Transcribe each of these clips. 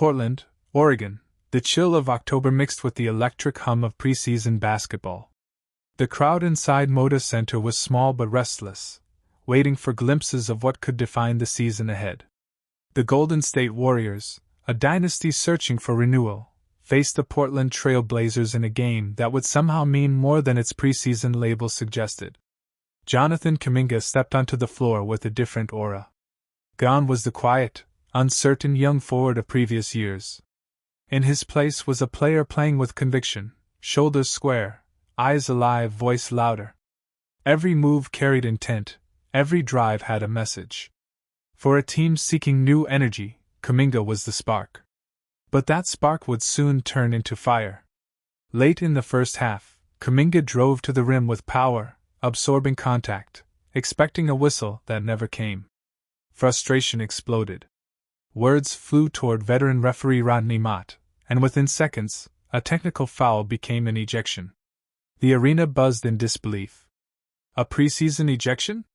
Portland, Oregon, the chill of October mixed with the electric hum of preseason basketball. The crowd inside Moda Center was small but restless, waiting for glimpses of what could define the season ahead. The Golden State Warriors, a dynasty searching for renewal, faced the Portland Trail Blazers in a game that would somehow mean more than its preseason label suggested. Jonathan Kuminga stepped onto the floor with a different aura. Gone was the quiet, uncertain young forward of previous years. In his place was a player playing with conviction, shoulders square, eyes alive, voice louder. Every move carried intent, every drive had a message. For a team seeking new energy, Kuminga was the spark. But that spark would soon turn into fire. Late in the first half, Kuminga drove to the rim with power, absorbing contact, expecting a whistle that never came. Frustration exploded. Words flew toward veteran referee Rodney Mott, and within seconds, a technical foul became an ejection. The arena buzzed in disbelief. A preseason ejection?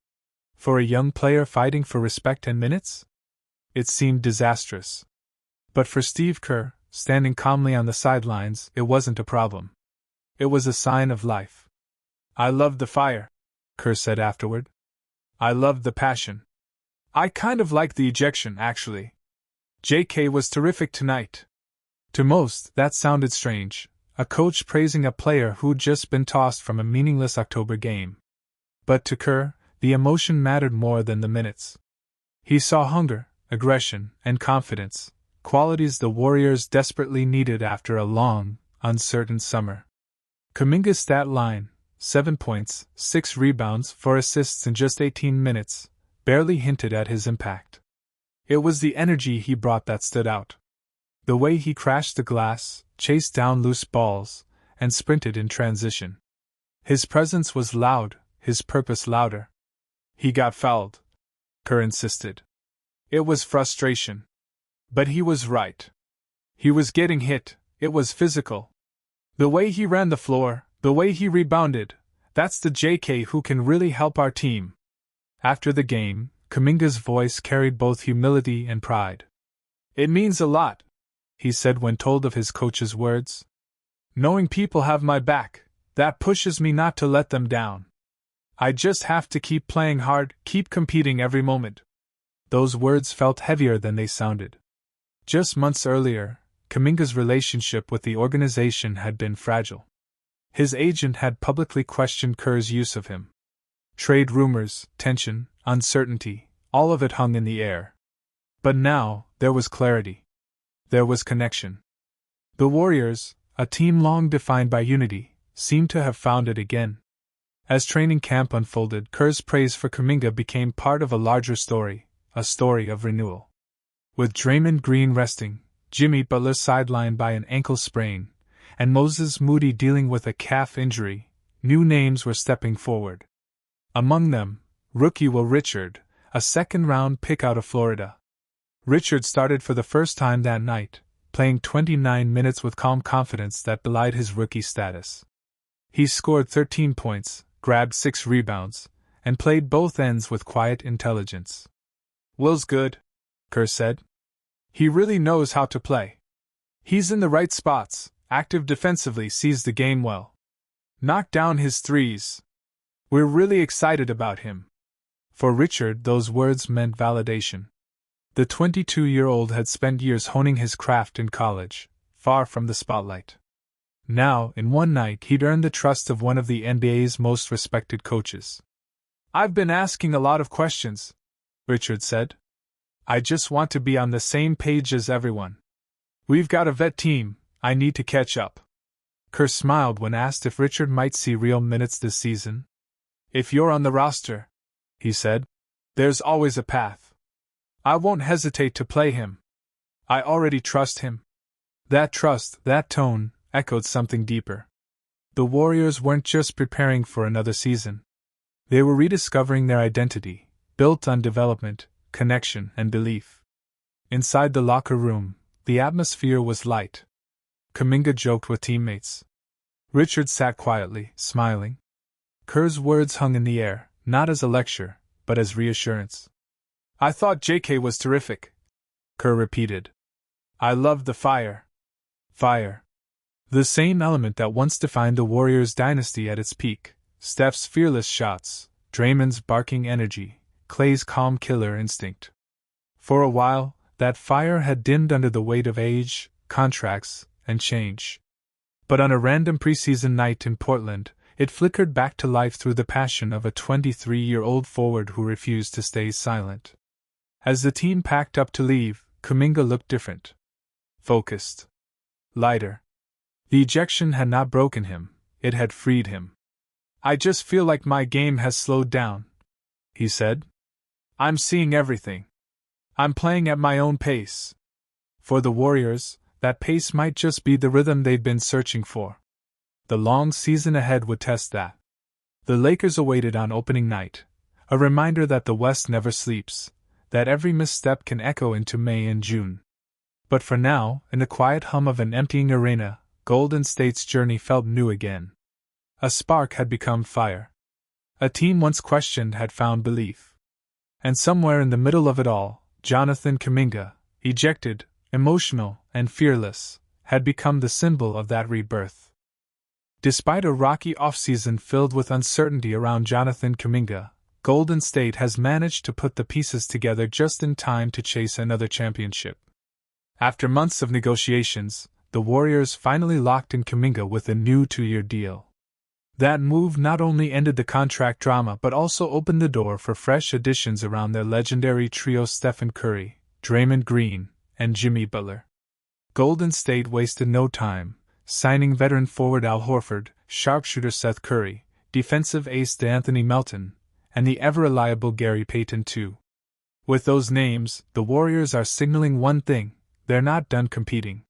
For a young player fighting for respect and minutes? It seemed disastrous. But for Steve Kerr, standing calmly on the sidelines, it wasn't a problem. It was a sign of life. "I loved the fire," Kerr said afterward. "I loved the passion. I kind of liked the ejection, actually. JK was terrific tonight." To most, that sounded strange, a coach praising a player who'd just been tossed from a meaningless October game. But to Kerr, the emotion mattered more than the minutes. He saw hunger, aggression, and confidence, qualities the Warriors desperately needed after a long, uncertain summer. Kuminga's stat line, 7 points, 6 rebounds, 4 assists in just 18 minutes, barely hinted at his impact. It was the energy he brought that stood out. The way he crashed the glass, chased down loose balls, and sprinted in transition. His presence was loud, his purpose louder. "He got fouled," Kerr insisted. It was frustration. But he was right. He was getting hit, it was physical. The way he ran the floor, the way he rebounded, that's the JK who can really help our team. After the game, Kuminga's voice carried both humility and pride. "It means a lot," he said when told of his coach's words. "Knowing people have my back, that pushes me not to let them down. I just have to keep playing hard, keep competing every moment." Those words felt heavier than they sounded. Just months earlier, Kuminga's relationship with the organization had been fragile. His agent had publicly questioned Kerr's use of him. Trade rumors, tension, uncertainty, all of it hung in the air. But now, there was clarity. There was connection. The Warriors, a team long defined by unity, seemed to have found it again. As training camp unfolded, Kerr's praise for Kuminga became part of a larger story, a story of renewal. With Draymond Green resting, Jimmy Butler sidelined by an ankle sprain, and Moses Moody dealing with a calf injury, new names were stepping forward. Among them, rookie Will Richard, a second-round pick out of Florida. Richard started for the first time that night, playing 29 minutes with calm confidence that belied his rookie status. He scored 13 points, grabbed 6 rebounds, and played both ends with quiet intelligence. "Will's good," Kerr said. "He really knows how to play. He's in the right spots, active defensively, sees the game well. Knocked down his threes. We're really excited about him." For Richard, those words meant validation. The 22-year-old had spent years honing his craft in college, far from the spotlight. Now, in one night, he'd earned the trust of one of the NBA's most respected coaches. "I've been asking a lot of questions," Richard said. "I just want to be on the same page as everyone. We've got a vet team, I need to catch up." Kerr smiled when asked if Richard might see real minutes this season. "If you're on the roster," he said, "there's always a path. I won't hesitate to play him. I already trust him." That trust, that tone, echoed something deeper. The Warriors weren't just preparing for another season. They were rediscovering their identity, built on development, connection, and belief. Inside the locker room, the atmosphere was light. Kuminga joked with teammates. Richard sat quietly, smiling. Kerr's words hung in the air, not as a lecture, but as reassurance. "I thought JK was terrific," Kerr repeated. I love the fire. Fire. The same element that once defined the Warriors' dynasty at its peak. Steph's fearless shots, Draymond's barking energy, Klay's calm killer instinct. For a while, that fire had dimmed under the weight of age, contracts, and change. But on a random preseason night in Portland, it flickered back to life through the passion of a 23-year-old forward who refused to stay silent. As the team packed up to leave, Kuminga looked different. Focused. Lighter. The ejection had not broken him, it had freed him. I just feel like my game has slowed down, he said. I'm seeing everything. I'm playing at my own pace. For the Warriors, that pace might just be the rhythm they'd been searching for. The long season ahead would test that. The Lakers awaited on opening night, a reminder that the West never sleeps, that every misstep can echo into May and June. But for now, in the quiet hum of an emptying arena, Golden State's journey felt new again. A spark had become fire. A team once questioned had found belief. And somewhere in the middle of it all, Jonathan Kuminga, ejected, emotional, and fearless, had become the symbol of that rebirth. Despite a rocky offseason filled with uncertainty around Jonathan Kuminga, Golden State has managed to put the pieces together just in time to chase another championship. After months of negotiations, the Warriors finally locked in Kuminga with a new 2-year deal. That move not only ended the contract drama but also opened the door for fresh additions around their legendary trio Stephen Curry, Draymond Green, and Jimmy Butler. Golden State wasted no time, signing veteran forward Al Horford, sharpshooter Seth Curry, defensive ace DeAnthony Melton, and the ever-reliable Gary Payton too. With those names, the Warriors are signaling one thing: they're not done competing.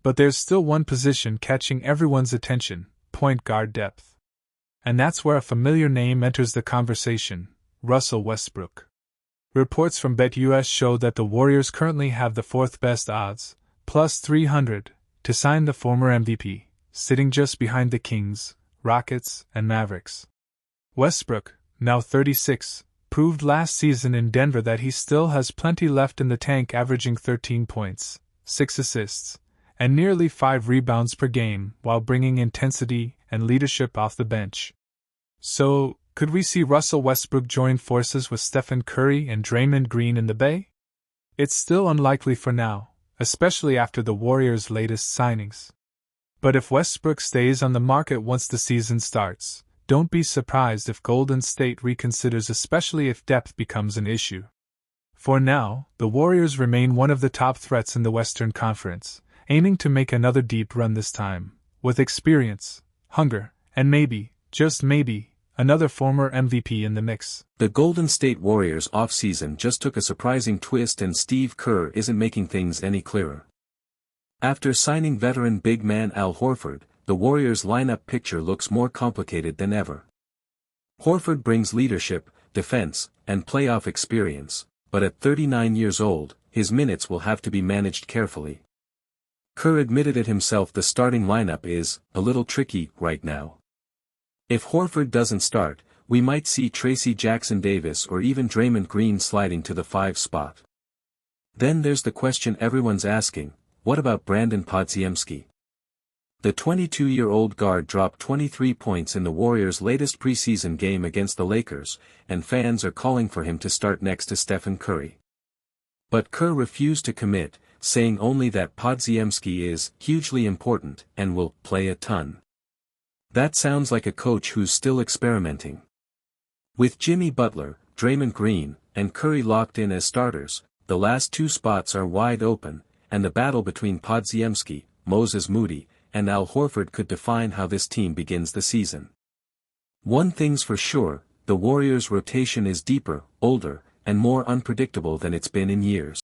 But there's still one position catching everyone's attention: point guard depth. And that's where a familiar name enters the conversation: Russell Westbrook. Reports from BetUS show that the Warriors currently have the fourth best odds, plus 300, to sign the former MVP, sitting just behind the Kings, Rockets, and Mavericks. Westbrook, now 36, proved last season in Denver that he still has plenty left in the tank, averaging 13 points, 6 assists, and nearly 5 rebounds per game while bringing intensity and leadership off the bench. So, could we see Russell Westbrook join forces with Stephen Curry and Draymond Green in the Bay? It's still unlikely for now, especially after the Warriors' latest signings. But if Westbrook stays on the market once the season starts, don't be surprised if Golden State reconsiders, especially if depth becomes an issue. For now, the Warriors remain one of the top threats in the Western Conference, aiming to make another deep run this time, with experience, hunger, and maybe, just maybe, another former MVP in the mix. The Golden State Warriors offseason just took a surprising twist, and Steve Kerr isn't making things any clearer. After signing veteran big man Al Horford, the Warriors' lineup picture looks more complicated than ever. Horford brings leadership, defense, and playoff experience, but at 39 years old, his minutes will have to be managed carefully. Kerr admitted it himself: the starting lineup is a little tricky right now. If Horford doesn't start, we might see Tracy Jackson-Davis or even Draymond Green sliding to the 5 spot. Then there's the question everyone's asking: what about Brandon Podziemski? The 22-year-old guard dropped 23 points in the Warriors' latest preseason game against the Lakers, and fans are calling for him to start next to Stephen Curry. But Kerr refused to commit, saying only that Podziemski is hugely important and will play a ton. That sounds like a coach who's still experimenting. With Jimmy Butler, Draymond Green, and Curry locked in as starters, the last 2 spots are wide open, and the battle between Podziemski, Moses Moody, and Al Horford could define how this team begins the season. One thing's for sure: the Warriors' rotation is deeper, older, and more unpredictable than it's been in years.